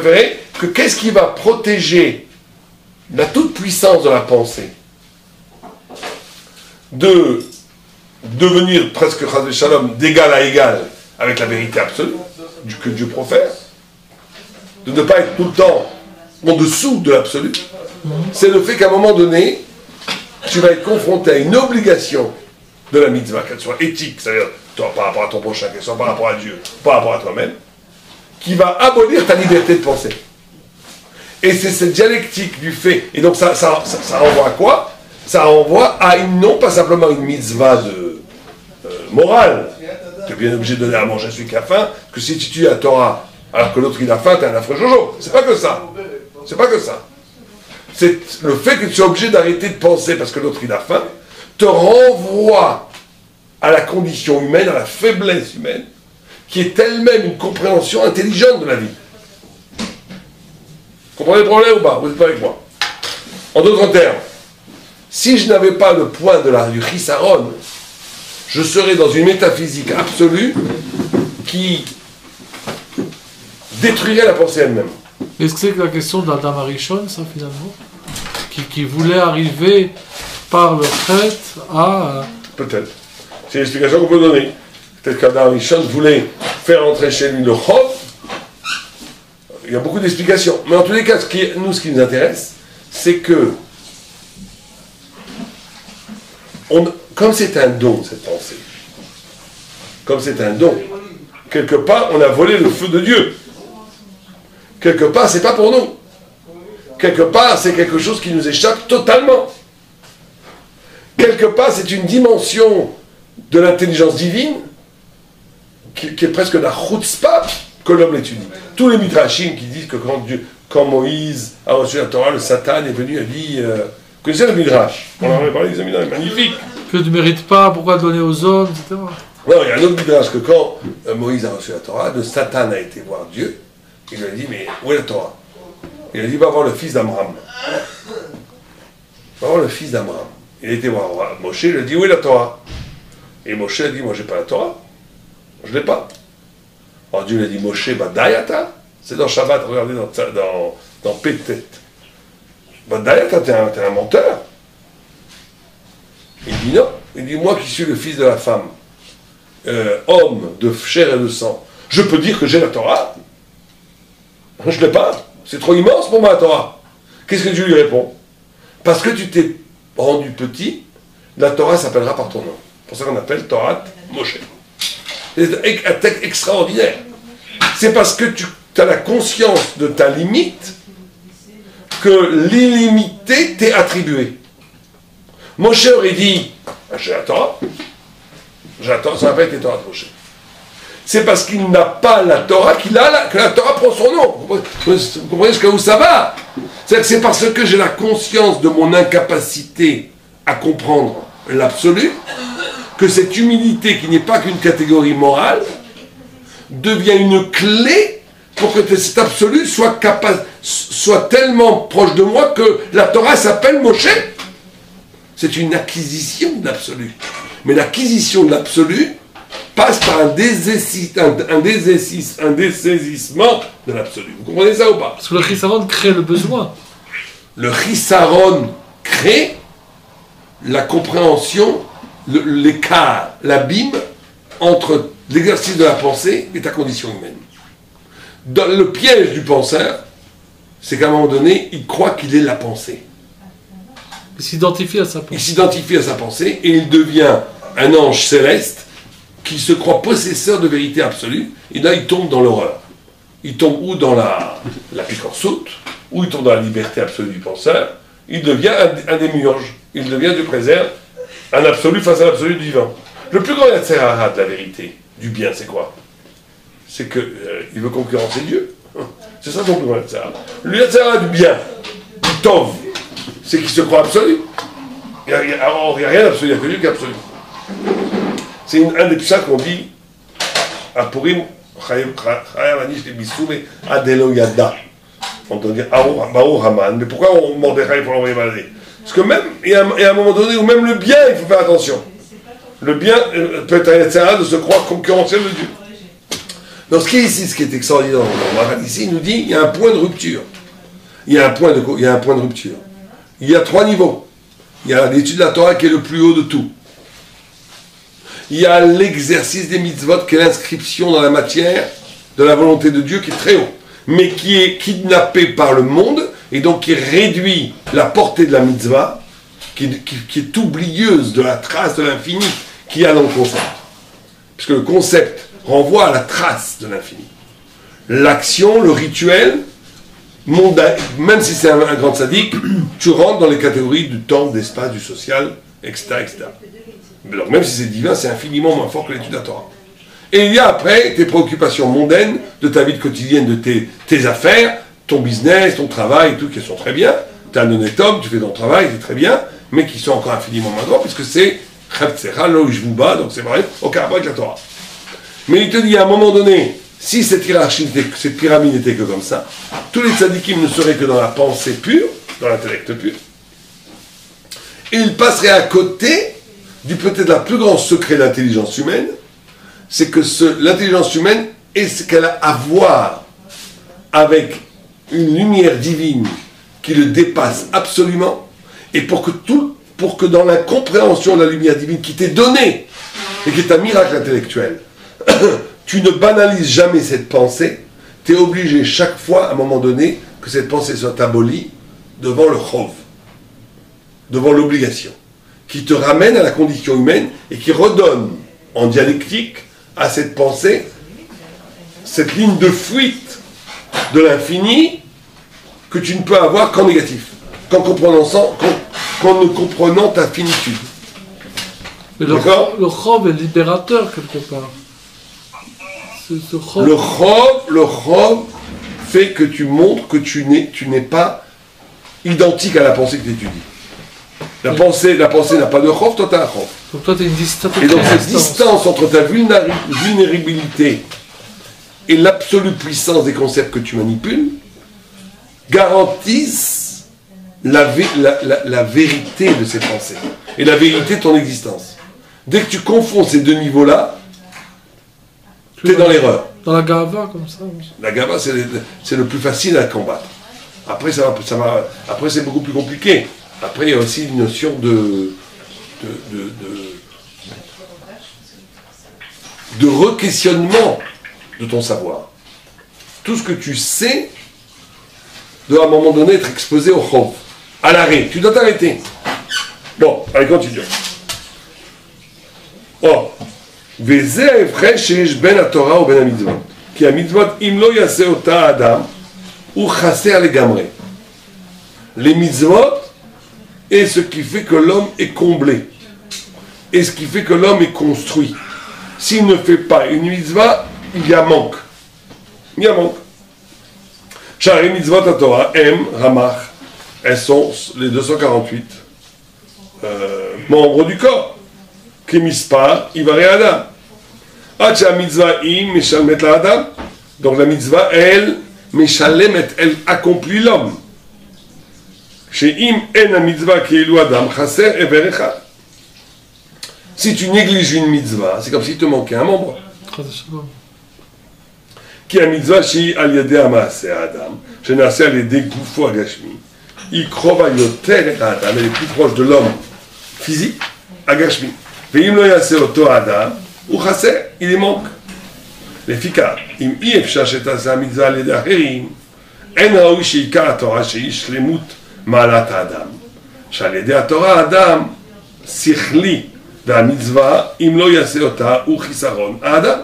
préféré que qu'est-ce qui va protéger la toute-puissance de la pensée de devenir presque Chas Shalom d'égal à égal avec la vérité absolue que Dieu profère, de ne pas être tout le temps en dessous de l'absolu, c'est le fait qu'à un moment donné, tu vas être confronté à une obligation de la mitzvah, qu'elle soit éthique, c'est-à-dire par rapport à ton prochain, qu'elle soit par rapport à Dieu, par rapport à toi-même, qui va abolir ta liberté de penser. Et c'est cette dialectique du fait, et donc ça renvoie à quoi? Ça renvoie à non pas simplement une mitzvah morale, tu es bien obligé de donner à manger à celui qui a faim, que si tu tues la Torah alors que l'autre il a faim, t'es un affreux jojo. C'est pas que ça. C'est pas que ça. C'est le fait que tu es obligé d'arrêter de penser parce que l'autre il a faim, te renvoie à la condition humaine, à la faiblesse humaine, qui est elle-même une compréhension intelligente de la vie. Vous comprenez le problème ou pas? Vous n'êtes pas avec moi? En d'autres termes, si je n'avais pas le point du chisaron, je serais dans une métaphysique absolue qui détruirait la pensée elle-même. Est-ce que c'est la question d'Adam Arishon, ça, finalement, qui voulait arriver par le fait à... Peut-être. C'est l'explication qu'on peut donner. Peut-être qu'Adam Arishon voulait faire entrer chez lui le chov. Il y a beaucoup d'explications. Mais en tous les cas, ce qui nous intéresse, c'est que comme c'est un don, cette pensée, comme c'est un don, quelque part, on a volé le feu de Dieu. Quelque part, c'est pas pour nous. Quelque part, c'est quelque chose qui nous échappe totalement. Quelque part, c'est une dimension de l'intelligence divine qui est presque la chutzpah que l'homme l'étudie. Tous les midrashim qui disent que quand Moïse a reçu la Torah, le Satan est venu et a dit... vous connaissez le midrash? On en avait parlé, des midrash magnifiques. Que tu ne mérites pas, pourquoi donner aux hommes, etc. Non, il y a un autre midrash que quand Moïse a reçu la Torah, le Satan a été voir Dieu. Il lui a dit, mais où est la Torah? Il a dit, va voir le fils d'Amram. Va voir le fils d'Amram. Il a été voir Moshe, il lui a dit, où est la Torah? Et Moshe a dit, moi j'ai pas la Torah. Je l'ai pas. Alors Dieu lui a dit, Moshe, Badayata. C'est dans Shabbat, regardez dans Pétet. Badayata, t'es un menteur. Il dit non. Il dit, moi qui suis le fils de la femme, homme de chair et de sang, je peux dire que j'ai la Torah? Je ne l'ai pas. C'est trop immense pour moi, la Torah. Qu'est-ce que Dieu lui répond? Parce que tu t'es rendu petit, la Torah s'appellera par ton nom. C'est pour ça qu'on appelle Torah Moshe. C'est un texte extraordinaire. C'est parce que tu as la conscience de ta limite que l'illimité t'est attribuée. Moshe aurait dit, j'ai la Torah. J'ai la Torah, ça n'a pas été Torah de Moshe. C'est parce qu'il n'a pas la Torah que la Torah prend son nom. Vous comprenez où ça va? C'est parce que j'ai la conscience de mon incapacité à comprendre l'absolu que cette humilité, qui n'est pas qu'une catégorie morale, devient une clé pour que cet absolu soit tellement proche de moi que la Torah s'appelle Moshe. C'est une acquisition de l'absolu. Mais l'acquisition de l'absolu passe par un dessaisissement de l'absolu. Vous comprenez ça ou pas? Parce que le chisaron crée le besoin. Le chisaron crée la compréhension, l'écart, l'abîme entre l'exercice de la pensée et ta condition humaine. Dans le piège du penseur, c'est qu'à un moment donné, il croit qu'il est la pensée. Il s'identifie à sa pensée. Il s'identifie à sa pensée et il devient un ange céleste qui se croit possesseur de vérité absolue, et là il tombe dans l'horreur. Il tombe ou dans la picorsoute, ou il tombe dans la liberté absolue du penseur, il devient un démiurge, il devient, Dieu préserve, un absolu face à l'absolu du vivant. Le plus grand yatzerara de la vérité, du bien, c'est quoi? C'est qu'il veut concurrencer Dieu. C'est ça son plus grand yatzerara. Le yatzerara du bien, du tov, c'est qu'il se croit absolu. Il n'y a rien d'absolu, il n'y a que Dieu qui est absolu. C'est un des psats qu'on dit à Purim, on doit dire Baruch Haman. Mais pourquoi on Mordechai pour l'envoyer balader? Parce que même, il y a un moment donné où même le bien, il faut faire attention. Le bien peut être un yatzerara de se croire concurrentiel de Dieu. Donc ce qui est extraordinaire dans Maharal ici, il nous dit il y a un point de rupture. Il y a un point de rupture. Il y a 3 niveaux. Il y a l'étude de la Torah qui est le plus haut de tout. Il y a l'exercice des mitzvot qui est l'inscription dans la matière de la volonté de Dieu qui est très haut, mais qui est kidnappé par le monde et donc qui réduit la portée de la mitzvah, qui est oublieuse de la trace de l'infini qu'il y a dans le concept. Puisque le concept renvoie à la trace de l'infini. L'action, le rituel, même si c'est un grand sadique, tu rentres dans les catégories du temps, de l'espace, du social, etc., etc. Alors, même si c'est divin, c'est infiniment moins fort que l'étude de la Torah. Et il y a après tes préoccupations mondaines de ta vie quotidienne, de tes affaires, ton business, ton travail et tout, qui sont très bien. Tu es un honnête homme, tu fais ton travail, c'est très bien, mais qui sont encore infiniment moins grands, puisque c'est là où je vous bats, donc c'est vrai, aucun rapport avec la Torah. Mais il te dit à un moment donné, si cette hiérarchie, cette pyramide n'était que comme ça, tous les tzadikim ne seraient que dans la pensée pure, dans l'intellect pur, et ils passeraient à côté du peut-être la plus grand secret de l'intelligence humaine, c'est que l'intelligence humaine est ce qu'elle a à voir avec une lumière divine qui le dépasse absolument, et pour que dans la compréhension de la lumière divine qui t'est donnée, et qui est un miracle intellectuel, tu ne banalises jamais cette pensée, tu es obligé chaque fois, à un moment donné, que cette pensée soit abolie devant le chov, devant l'obligation, qui te ramène à la condition humaine et qui redonne en dialectique à cette pensée cette ligne de fuite de l'infini que tu ne peux avoir qu'en négatif, qu'en ne comprenant ta finitude. Mais le chov est libérateur quelque part. Le chov fait que tu montres que tu n'es pas identique à la pensée que tu étudies. La pensée n'a pas de chov, toi tu as un chov. Donc toi tu as une distance. Et donc cette distance entre ta vulnérabilité et l'absolue puissance des concepts que tu manipules garantissent la vérité de ces pensées et la vérité de ton existence. Dès que tu confonds ces deux niveaux-là, tu es dans l'erreur. Dans la gava, comme ça. La gava, c'est le plus facile à combattre. Après, après c'est beaucoup plus compliqué. Après, il y a aussi une notion de re-questionnement de ton savoir. Tout ce que tu sais doit à un moment donné être exposé au chov, à l'arrêt. Tu dois t'arrêter. Bon, allez, continuons. Oh. וזה ההבחן שיש בין התורה ובין המצוות. כי המצוות, אם לא יעשה אותה האדם, הוא חסר לגמרי. Les mitzvot est ce qui fait que l'homme est comblé. Et ce qui fait que l'homme est construit. S'il ne fait pas une mitzvah, il y a manque. Il y a manque. Shari mitzvot à Torah, Ramach, elles sont les 248 membres du corps. Kemispar, Ivaré Adam. Acha mitzvah im, Meshalmet la Adam. Donc la mitzvah, elle, Meshalemet, elle accomplit l'homme. Chez im en mitzvah qui est Adam, Chaser et Berecha. Si tu négliges une mitzvah, c'est comme s'il te manquait un membre. Qui a mitzvah chez Aliade Amase Adam, chez Nase Aliade Goufo Agashmi. Ikrova Yoter et Adam, elle est plus proche de l'homme physique, Agashmi. ואם לא יעשה אותו האדם, הוא חסר, il manque. לפיכך, אם אי אפשר שתעשה המצווה על ידי אחרים, אין ראוי שעיקר התורה שהיא שלמות מעלת האדם. שעל ידי התורה האדם שכלי, והמצווה, אם לא יעשה אותה, הוא חיסרון האדם.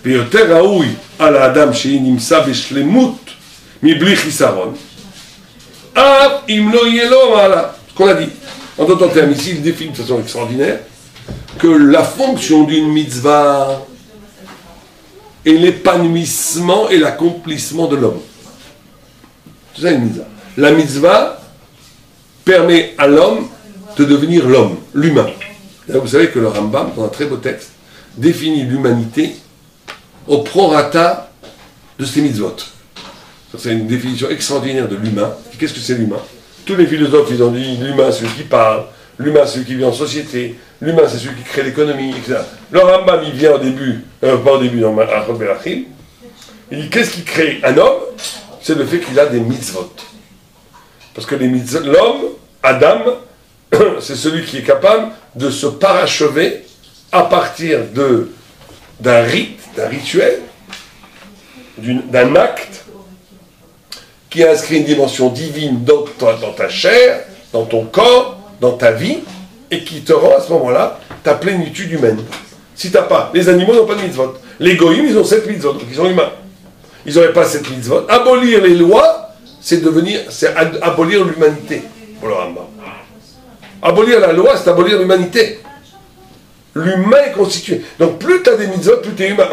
ויותר ראוי על האדם שהיא נמצא בשלמות מבלי חיסרון, אף אם לא יהיה לו מעלה. ce qu'on a dit. En d'autres termes, ici, il définit de façon extraordinaire que la fonction d'une mitzvah est l'épanouissement et l'accomplissement de l'homme. C'est ça une mitzvah. La mitzvah permet à l'homme de devenir l'homme, l'humain. Vous savez que le Rambam, dans un très beau texte, définit l'humanité au prorata de ses mitzvot. C'est une définition extraordinaire de l'humain. Qu'est-ce que c'est l'humain ? Tous les philosophes, ils ont dit l'humain, c'est celui qui parle, L'humain, c'est celui qui vit en société. L'humain, c'est celui qui crée l'économie, etc. Le Rambam, il vient au début, pas au début, dans Achot Belachim. Il dit, qu'est-ce qui crée un homme? C'est le fait qu'il a des mitzvot. Parce que les mitzvot, l'homme, Adam, c'est celui qui est capable de se parachever à partir d'un rite, d'un rituel, d'un acte qui inscrit une dimension divine dans ta chair, dans ton corps, dans ta vie, et qui te rend à ce moment-là ta plénitude humaine. Si tu n'as pas, les animaux n'ont pas de mitzvot. Les goïms, ils ont 7 mitzvot, donc ils sont humains. Ils n'auraient pas 7 mitzvot. Abolir les lois, c'est abolir l'humanité, pour le Rambam. Abolir la loi, c'est abolir l'humanité. L'humain est constitué. Donc plus tu as des mitzvot, plus tu es humain.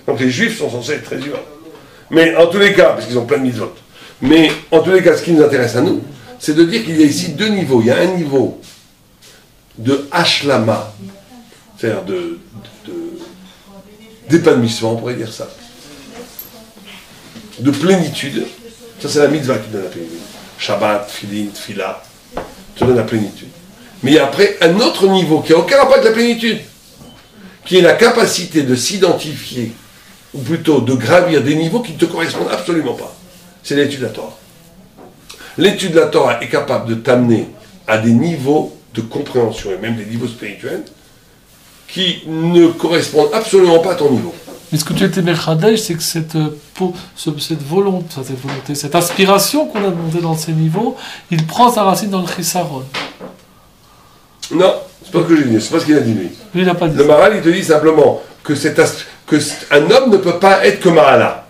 Donc les juifs sont censés être très humains. Mais en tous les cas, parce qu'ils ont plein de mitzvot, mais en tous les cas, ce qui nous intéresse à nous, c'est de dire qu'il y a ici 2 niveaux. Il y a un niveau de hashlama, c'est-à-dire d'épanouissement, on pourrait dire ça, de plénitude. Ça, c'est la mitzvah qui donne la plénitude. Shabbat, Tfilin, Tfila, te donne la plénitude. Mais il y a après un autre niveau qui n'a aucun rapport avec la plénitude, qui est la capacité de s'identifier, ou plutôt de gravir des niveaux qui ne te correspondent absolument pas. C'est l'étude de la Torah. L'étude de la Torah est capable de t'amener à des niveaux de compréhension, et même des niveaux spirituels, qui ne correspondent absolument pas à ton niveau. Mais ce que tu étais Mechadej, c'est que cette volonté, cette aspiration qu'on a demandé dans ces niveaux, il prend sa racine dans le Chisaron. Non, c'est pas ce que j'ai dit, c'est pas ce qu'il a dit lui. Lui, il n'a pas dit le ça. Maharal, il te dit simplement que un homme ne peut pas être que Mahala.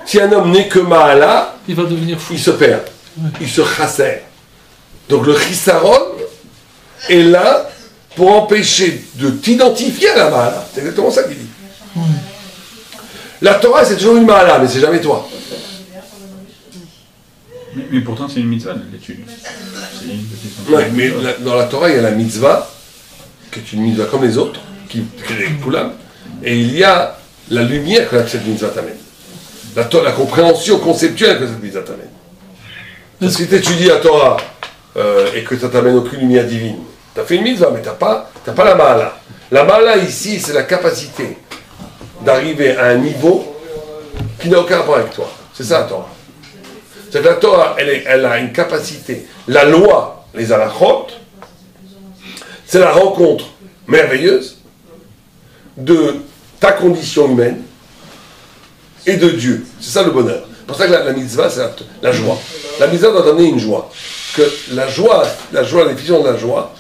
Si un homme n'est que Mahala, Il va devenir fou. il se perd, il se chasser. Donc le Chisaron est là pour empêcher de t'identifier à la Mahala. C'est exactement ça qu'il dit. La Torah, c'est toujours une Mahala, mais c'est jamais toi. Mais pourtant, c'est une mitzvah, l'étude. Ouais, mais dans la Torah, il y a la mitzvah, qui est une mitzvah comme les autres, qui est les Kulam, et il y a la lumière que cette mitzvah t'amène. La compréhension conceptuelle que cette mitzvah t'amène. Si tu étudies la Torah et que ça t'amène aucune lumière divine, tu as fait une mitzvah, mais tu n'as pas la Mahala. La Mahala ici, c'est la capacité d'arriver à un niveau qui n'a aucun rapport avec toi. C'est ça la Torah. C'est que la Torah, elle a une capacité. La loi, les halachot, c'est la rencontre merveilleuse de ta condition humaine et de Dieu. C'est ça le bonheur. C'est pour ça que la mitzvah, c'est la joie. La mitzvah doit donner une joie. Que la joie, la définition de la joie,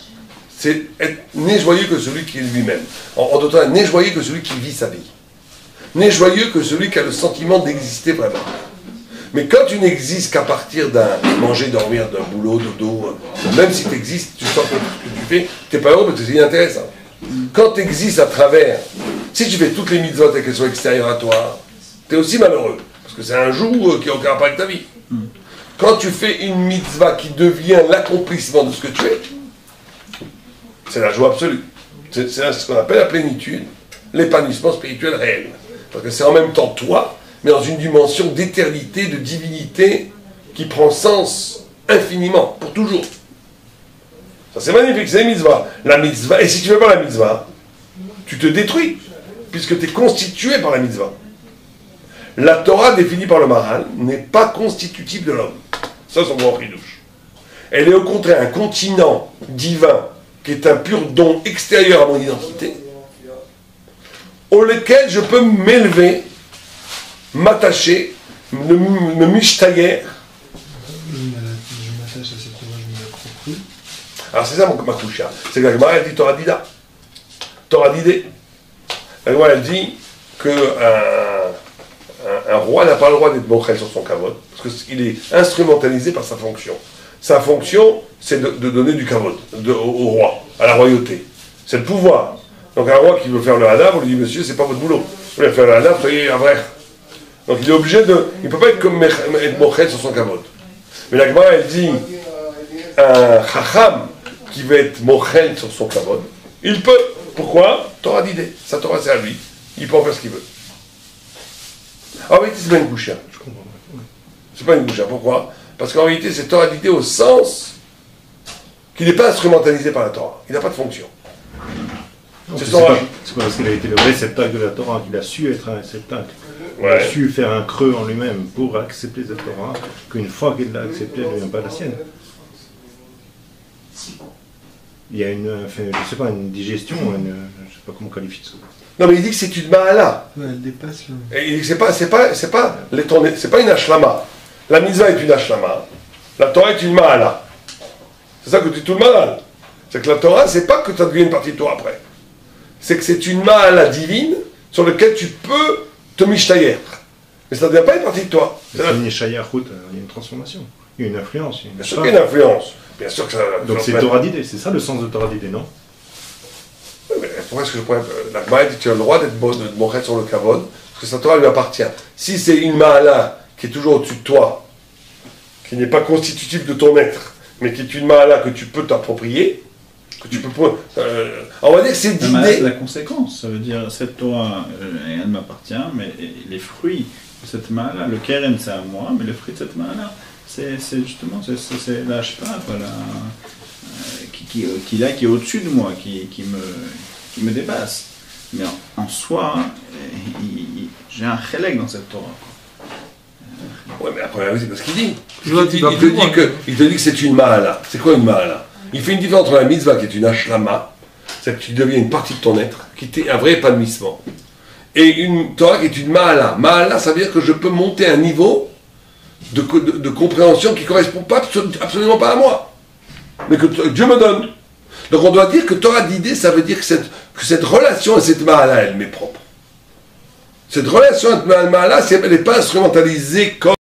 c'est être né joyeux que celui qui est lui-même. En d'autres termes, né joyeux que celui qui vit sa vie. Né joyeux que celui qui a le sentiment d'exister vraiment. Mais quand tu n'existes qu'à partir d'un manger, dormir, d'un boulot, dodo, même si tu existes, tu sens que ce que tu fais, tu n'es pas heureux parce que c'est inintéressant. Quand tu existes à travers, si tu fais toutes les mitzvot et qu'elles sont extérieures à toi, tu es aussi malheureux. Parce que c'est un jour qui n'a aucun rapport avec ta vie. Quand tu fais une mitzvah qui devient l'accomplissement de ce que tu es, c'est la joie absolue. C'est ce qu'on appelle la plénitude, l'épanouissement spirituel réel. Parce que c'est en même temps toi, mais dans une dimension d'éternité, de divinité, qui prend sens infiniment, pour toujours. Ça c'est magnifique, c'est la mitzvah. La mitzvah, et si tu ne fais pas la mitzvah, tu te détruis, puisque tu es constitué par la mitzvah. La Torah définie par le Maharal n'est pas constitutive de l'homme. Ça, c'est son grand chidouche. Elle est au contraire un continent divin, qui est un pur don extérieur à mon identité, auquel je peux m'élever, m'attacher, me mishtayer. Je m'attache à cette Torah, je me l'approprie. Alors c'est ça ma coucha. C'est que la Gemara elle dit Torah Dida. Torah d'idée. La Gemara elle dit qu'un roi n'a pas le droit d'être mochel sur son kavod, parce qu'il est instrumentalisé par sa fonction. Sa fonction, c'est de donner du kavod au roi, à la royauté. C'est le pouvoir. Donc un roi qui veut faire le hanav, on lui dit monsieur, c'est pas votre boulot. Vous voulez faire le hanav, soyez un vrai. Donc il est obligé de. Il ne peut pas être comme être mochel sur son kavod. Mais la Gemara elle dit un chacham qui veut être mochel sur son kavod, il peut. Pourquoi? Torah d'idée. Sa Torah c'est à lui. Il peut en faire ce qu'il veut. En réalité, c'est pas une boucha. Je comprends. C'est pas une boucha. Pourquoi? Parce qu'en réalité, c'est Torah d'idée au sens qui n'est pas instrumentalisé par la Torah. Il n'a pas de fonction. C'est son rôle. pas parce qu'il a été le réceptacle de la Torah qu'il a su être un réceptacle. Il Ouais. a su faire un creux en lui-même pour accepter cette Torah, qu'une fois qu'il l'a acceptée, elle ne devient pas la sienne. Il y a je sais pas, une digestion, je sais pas comment qualifier ça. Non, mais il dit que c'est une ma'ala. Ouais, elle dépasse le... Et il dit que c'est pas une ashlama. La mitzvah est une ashlama. La Torah est une ma'ala. C'est ça que dit tout le mal. C'est que la Torah, c'est pas que ça devient une partie de toi après. C'est que c'est une ma'ala divine sur laquelle tu peux te mishtayer. Mais ça ne devient pas une partie de toi. Il y a une shayachut, il y a une transformation, il y a une influence. Il y a une Bien sûr qu'il y a une influence. Bien sûr que ça. Donc c'est Torah d'idée, c'est ça le sens de Torah d'idée, non? Oui, mais pourquoi est-ce que je pourrais. La Gemara dit que tu as le droit de te montrer sur le kavod, parce que sa Torah lui appartient. Si c'est une ma'ala qui est toujours au-dessus de toi, qui n'est pas constitutive de ton être, mais qui est une ma'ala que tu peux t'approprier, que tu peux. On va dire que c'est d'idée. La conséquence, ça veut dire cette Torah, elle m'appartient, mais les fruits de cette main-là, le keren c'est à moi, mais les fruits de cette main-là, c'est justement c'est la shpa, voilà, qui est au-dessus de moi, qui me dépasse. Mais en soi, j'ai un chélek dans cette Torah. Ouais, mais après, c'est parce qu'il dit. Je vois, Il te dit que c'est une ma'ala. C'est quoi une ma'ala? Il fait une différence entre la mitzvah qui est une ashlama, c'est que tu deviens une partie de ton être, qui est un vrai épanouissement, et une Torah qui est une ma'ala. Ma'ala, ça veut dire que je peux monter un niveau de compréhension qui ne correspond pas, absolument pas à moi, mais que Dieu me donne. Donc on doit dire que Torah d'idée, ça veut dire que cette relation à cette ma'ala, elle m'est propre. Cette relation à cette ma'ala, elle n'est pas instrumentalisée comme